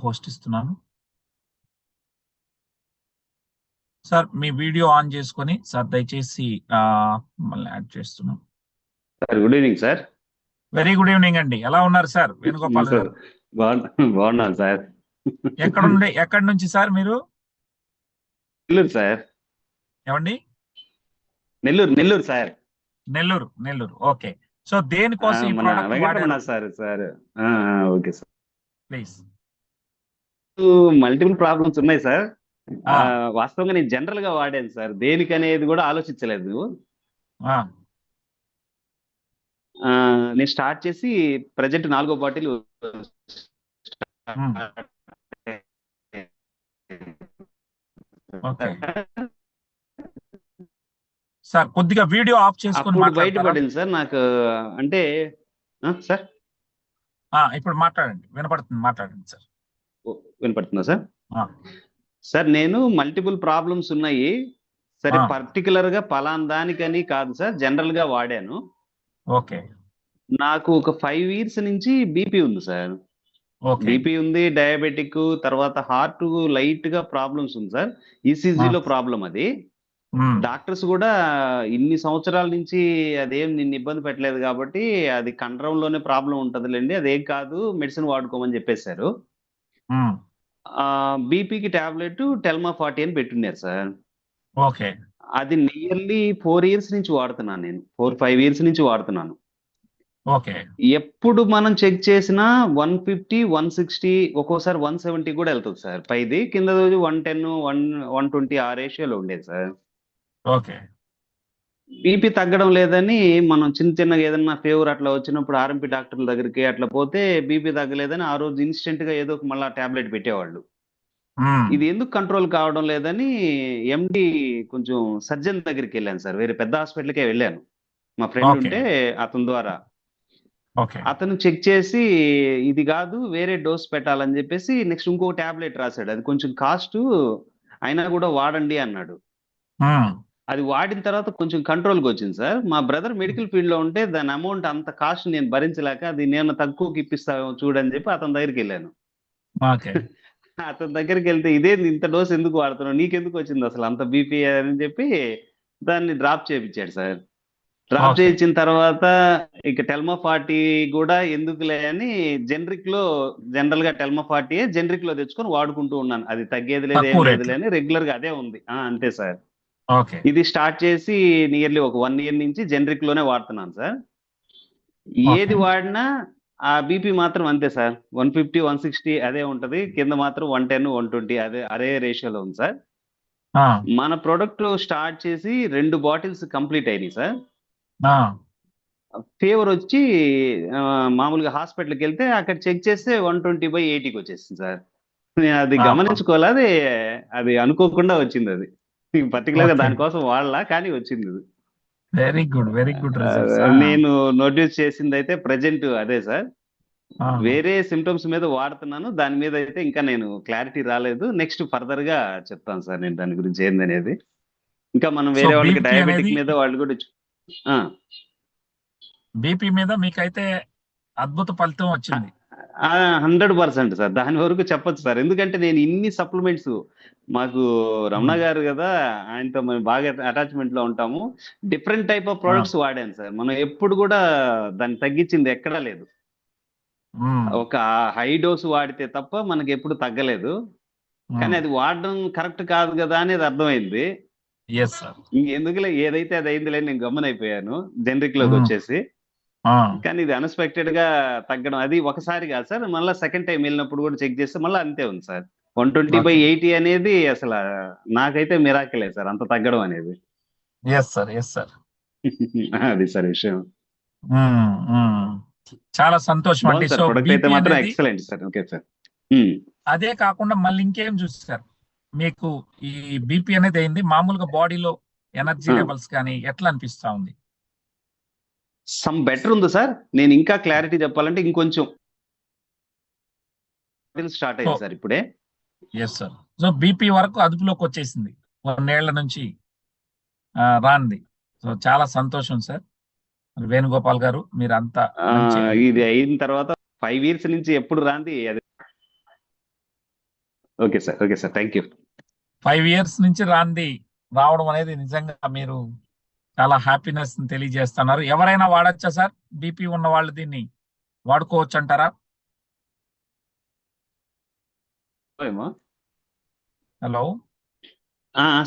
Host ఇస్తున్నాను. Sir me video on చేసుకొని sir దయచేసి మళ్ళీ యాడ్ చేస్తున్నాం. Sir good evening sir. Very good evening అండి. ఎలా ఉన్నారు సార్ వేణుగోపాల్ గారు? బాగున్నాను సార్. ఎక్కడి నుంచి సార్ మీరు? నెల్లూరు సార్. ఏమండి? Nellore sir. Nellore. Okay. So దేనికోసం ఈ మన ప్రోడక్ట్ వెంకటరమణ వాడారు? Sir. Okay sir. Please. Multiple problems ఉన్నాయి సార్. వాస్తవంగా నేను జనరల్ గా వాడాను సార్, దేనికి అనేది కూడా ఆలోచించలేదు. నేను స్టార్ట్ చేసి ప్రజెంట్ 4వ బాటిల్ సార్ కొద్దిగా వీడియో ఆఫ్ చేసుకొని బయటపడింది సార్ నాకు. అంటే సార్ ఇప్పుడు మాట్లాడండి, మాట్లాడండి సార్. వినపడుతుందా సార్? సార్ నేను మల్టిపుల్ ప్రాబ్లమ్స్ ఉన్నాయి సరే, పర్టికులర్ గా పలానా దానికని కాదు సార్, జనరల్ గా వాడాను. ఓకే. నాకు ఒక 5 years నుంచి బీపీ ఉంది సార్. బీపీ ఉంది, డయాబెటిక్, తర్వాత హార్ట్ లైట్ గా ప్రాబ్లమ్స్ ఉంది సార్. ఈసీజీలో ప్రాబ్లం అది. డాక్టర్స్ కూడా ఇన్ని సంవత్సరాల నుంచి అదేం నిన్ను ఇబ్బంది పెట్టలేదు కాబట్టి అది కండరంలోనే ప్రాబ్లం ఉంటదిలేండి, అదేం కాదు, మెడిసిన్ వాడుకోమని చెప్పేశారు. బీపీకి టాబ్లెట్ టెల్మా 40 అని పెట్టున్నారు సార్. ఓకే. అది నియర్లీ 4 years నుంచి వాడుతున్నాను నేను. 4-5 years నుంచి వాడుతున్నాను. ఓకే. ఎప్పుడు మనం చెక్ చేసినా 150, 160, ఒక్కోసారి 170 కూడా వెళ్తుంది సార్. పైది కింద రోజు 110, 120 ఆ రేషియోలో ఉండేది సార్. ఓకే. బీపీ తగ్గడం లేదని మనం చిన్నగా ఏదన్నా ఫీవర్ అట్లా వచ్చినప్పుడు ఆర్ఎంపీ డాక్టర్ల దగ్గరికి అట్లా పోతే బీపీ తగ్గలేదని ఆ రోజు ఇన్స్టెంట్ గా ఏదో ఒక మళ్ళా టాబ్లెట్ పెట్టేవాళ్ళు. ఇది ఎందుకు కంట్రోల్ కావడం లేదని ఎండి కొంచెం సర్జన్ దగ్గరికి వెళ్ళాను సార్. వేరే పెద్ద హాస్పిటల్కే వెళ్ళాను, మా ఫ్రెండ్ ఉంటే అతని ద్వారా. అతను చెక్ చేసి ఇది కాదు వేరే డోస్ పెట్టాలని చెప్పేసి నెక్స్ట్ ఇంకో టాబ్లెట్ రాశాడు. అది కొంచెం కాస్ట్ అయినా కూడా వాడండి అన్నాడు. అది వాడిన తర్వాత కొంచెం కంట్రోల్కి వచ్చింది సార్. మా బ్రదర్ మెడికల్ ఫీల్డ్ లో ఉంటే దాని అమౌంట్ అంత కాస్ట్ నేను భరించలేక అది నేను తక్కువకి ఇప్పిస్తాను చూడని చెప్పి అతని దగ్గరికి వెళ్ళాను. అతని దగ్గరికి వెళ్తే ఇదేంది ఇంత డోస్ ఎందుకు వాడుతున్నావు, నీకెందుకు వచ్చింది అసలు అంత బీపీ అని చెప్పి దాన్ని డ్రాప్ చేయించాడు సార్. డ్రాప్ చేయించిన తర్వాత ఇక టెల్మా 40 కూడా ఎందుకులే అని జనరల్ గా టెల్మా 40 జనరిక్ లో తెచ్చుకొని వాడుకుంటూ ఉన్నాను. అది తగ్గేది లేదు ఏం లేదు అని రెగ్యులర్ గా అదే ఉంది. అంతే సార్. ఇది స్టార్ట్ చేసి నియర్లీ ఒక 1 year నుంచి జనరిక్ లోనే వాడుతున్నాను సార్. ఏది వాడినా ఆ బీపీ మాత్రం అంతే సార్, 150, 160 అదే ఉంటది, కింద మాత్రం 110, 120 అదే రేషియోలో ఉంది సార్. మన ప్రొడక్ట్ స్టార్ట్ చేసి 2 బాటిల్స్ కంప్లీట్ అయినాయి సార్. ఫీవర్ వచ్చి మామూలుగా హాస్పిటల్కి వెళ్తే అక్కడ చెక్ చేస్తే 120/80కి వచ్చేసింది సార్. నేను అది గమనించుకోవాలి, అది అనుకోకుండా వచ్చింది. అది పర్టికులర్ గా దానికోసం వాడలా కానీ వచ్చింది. Very good. నేను నోటీస్ చేసింది అయితే ప్రెజెంట్ అదే సార్. వేరే సిమ్టమ్స్ మీద వాడుతున్నాను, దాని మీద అయితే ఇంకా నేను క్లారిటీ రాలేదు. నెక్స్ట్ ఫర్దర్ గా చెప్తాను సార్ నేను దాని గురించి ఏందనేది. ఇంకా మనం వేరే వాళ్ళకి డయాబెటిక్ మీద వాళ్ళు కూడా బీపీ మీద మీకైతే అద్భుత ఫలితం వచ్చింది. 100% సార్. దాని వరకు చెప్పొచ్చు సార్. ఎందుకంటే నేను ఇన్ని సప్లిమెంట్స్, మాకు రమణ గారు కదా, ఆయనతో మేము బాగా అటాచ్మెంట్ లో ఉంటాము. డిఫరెంట్ టైప్ ఆఫ్ ప్రొడక్ట్స్ వాడాను సార్. మనం ఎప్పుడు కూడా దాన్ని తగ్గించింది ఎక్కడా లేదు. ఒక హై డోస్ వాడితే తప్ప మనకి ఎప్పుడు తగ్గలేదు. కానీ అది వాడడం కరెక్ట్ కాదు కదా అనేది అర్థమైంది. ఎందుకులే ఏదైతే అది అయిందిలే నేను గమనైపోయాను జనరిక్ లోకి వచ్చేసి. కానీ ఇది అన్ఎక్స్పెక్టెడ్ గా తగ్గడం అది ఒకసారి కాదు సార్, మళ్ళీ సెకండ్ టైం వెళ్ళినప్పుడు కూడా చెక్ చేస్తే మళ్ళీ అంతే ఉంది సార్. 120/80 అనేది అసలు నాకైతే మిరాకిలే సార్ అంత తగ్గడం అనేది. అది సార్ విషయం. చాలా సంతోషం అండి. సో ప్రొడక్ట్ అయితే మాత్రం ఎక్సలెంట్ సార్. Okay sir. అదే కాకుండా మళ్ళీ ఇంకేం చూస్తారు మీకు? ఈ బీపీ అనేది అయింది, మామూలుగా బాడీలో ఎనర్జీ లెవెల్స్ కానీ ఎట్లా అనిపిస్తా ఉంది? సమ్ బెటర్ ఉంది సార్. నేను ఇంకా క్లారిటీ చెప్పాలంటే ఇంకొంచెం స్టార్ట్ అయింది సార్ ఇప్పుడే. సార్. సో బీపీ వరకు అదుపులోకి వచ్చేసింది 1 ఏళ్ల నుంచి రాంది. సో చాలా సంతోషం సార్ వేణుగోపాల్ గారు. మీరు అంతా ఇది అయిన తర్వాత 5 years నుంచి ఎప్పుడు రాంది అది okay sir, okay sir, thank you. 5 years నుంచి రావడం అనేది నిజంగా మీరు చాలా హ్యాపీనెస్ తెలియజేస్తున్నారు. ఎవరైనా వాడచ్చా సార్? బీపీ ఉన్న వాళ్ళు దీన్ని వాడుకోవచ్చు అంటారా? ఏమో హలో,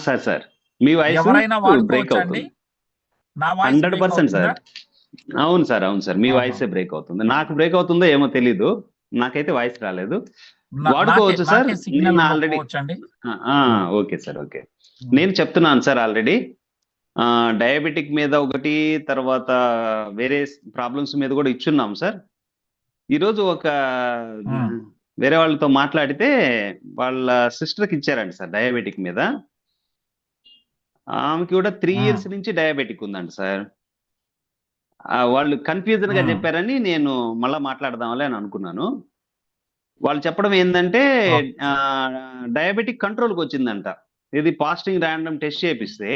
సార్ సార్ మీ వాయిస్ ఎవరైనా బ్రేక్ వాడుకోవచ్చా అండి? అవుతుంది. నా వాయిస్ బ్రేక్ 100% అవుతుందా? సార్. అవును సార్, అవును సార్, మీ ఆహా. వాయిసే బ్రేక్ అవుతుంది. నాకు బ్రేక్ అవుతుందో ఏమో తెలీదు, నాకైతే వాయిస్ రాలేదు. నాకే వాడుకోవచ్చు సార్. నాకే సిగ్నల్ నేను ఆల్రెడీ ఉండకపోవచ్చు అండి. Okay sir, okay. నేను చెప్తున్నాను సార్ ఆల్రెడీ. డయాబెటిక్ మీద ఒకటి, తర్వాత వేరే ప్రాబ్లమ్స్ మీద కూడా ఇచ్చున్నాం సార్. ఈరోజు ఒక వేరే వాళ్ళతో మాట్లాడితే వాళ్ళ సిస్టర్కి ఇచ్చారండి సార్ డయాబెటిక్ మీద. ఆమెకి కూడా 3 years నుంచి డయాబెటిక్ ఉందండి సార్. వాళ్ళు కన్ఫ్యూజన్ గా చెప్పారని నేను మళ్ళా మాట్లాడదాంలే అని అనుకున్నాను. వాళ్ళు చెప్పడం ఏంటంటే డయాబెటిక్ కంట్రోల్కి వచ్చిందంట. ఇది ఫాస్టింగ్ ర్యాండమ్ టెస్ట్ చేపిస్తే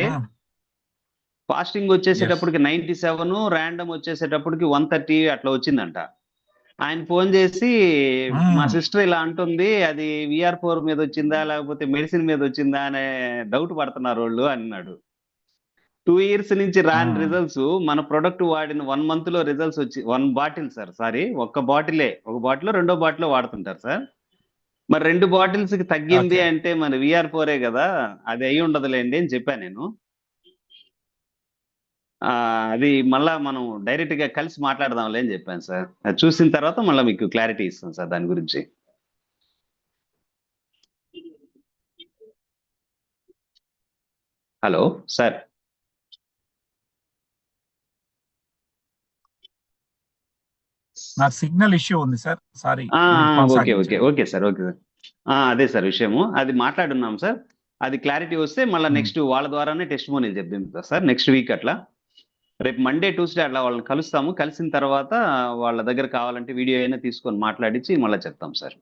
ఫాస్టింగ్ వచ్చేసేటప్పటికి 97, ర్యాండమ్ వచ్చేసేటప్పటికి 130 అట్లా వచ్చిందంట. ఆయన ఫోన్ చేసి మా సిస్టర్ ఇలా అంటుంది, అది VR4 మీద వచ్చిందా లేకపోతే మెడిసిన్ మీద వచ్చిందా అనే డౌట్ పడుతున్నారు వాళ్ళు అన్నాడు. 2 years నుంచి రాని రిజల్ట్స్ మన ప్రొడక్ట్ వాడిన 1 month లో రిజల్ట్స్ వచ్చి 1 బాటిల్ సార్, సారీ, ఒక బాటిల్ రెండో బాటిల్ వాడుతుంటారు సార్. మరి 2 బాటిల్స్ కి తగ్గింది అంటే మన VR4 కదా, అది అయి ఉండదులేండి అని చెప్పాను నేను. అది మళ్ళా మనం డైరెక్ట్ గా కలిసి మాట్లాడదాంలే అని చెప్పాను సార్. అది చూసిన తర్వాత మళ్ళీ మీకు క్లారిటీ ఇస్తాను సార్ దాని గురించి. Hello sir. నాకు సిగ్నల్ ఇష్యూ ఉంది sir, sorry. Okay okay okay sir, okay sir. అదే సార్ విషయము, అది మాట్లాడున్నాం సార్. అది క్లారిటీ వస్తే మళ్ళీ నెక్స్ట్ వాళ్ళ ద్వారానే టెస్ట్ మోనీలు చెప్తాం సార్. నెక్స్ట్ వీక్ అట్లా, రేపు మండే ట్యూస్డే అట్లా వాళ్ళని కలుస్తాము. కలిసిన తర్వాత వాళ్ళ దగ్గర కావాలంటే వీడియో అయినా తీసుకొని మాట్లాడించి మళ్ళీ చెప్తాం సార్.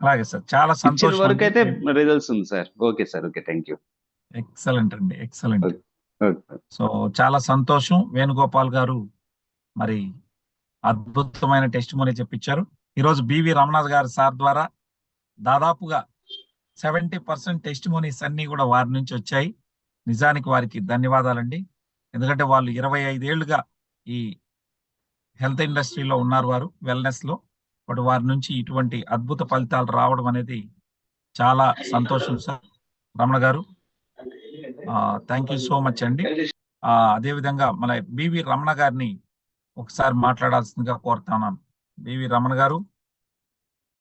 అలాగే సార్, చాలా ఇచ్చిన సంతోషం వరకు అండి. అయితే రిజల్ట్స్ ఉంది sir. Okay sir, okay, thank you. Excellent అండి, ఎక్సలెంట్. ఓకే. సో చాలా సంతోషం, వేణుగోపాల్ గారు మరి అద్భుతమైన టెస్ట్ మోనీ చెప్పించారు. ఈరోజు బివి రమణాథ్ గారు సార్ ద్వారా దాదాపుగా 70% టెస్ట్ మోనీస్ అన్ని కూడా వారి నుంచి వచ్చాయి. నిజానికి వారికి ధన్యవాదాలండి. ఎందుకంటే వాళ్ళు 25 ఏళ్లుగా ఈ హెల్త్ ఇండస్ట్రీలో ఉన్నారు, వారు వెల్నెస్ లో. బట్ వారి నుంచి ఇటువంటి అద్భుత ఫలితాలు రావడం అనేది చాలా సంతోషం సార్. రమణ గారు, థ్యాంక్ యూ సో మచ్ అండి. అదేవిధంగా మన బివి రమణ గారిని ఒకసారి మాట్లాడాల్సిందిగా కోరుతున్నాను. బివి రమణ గారు.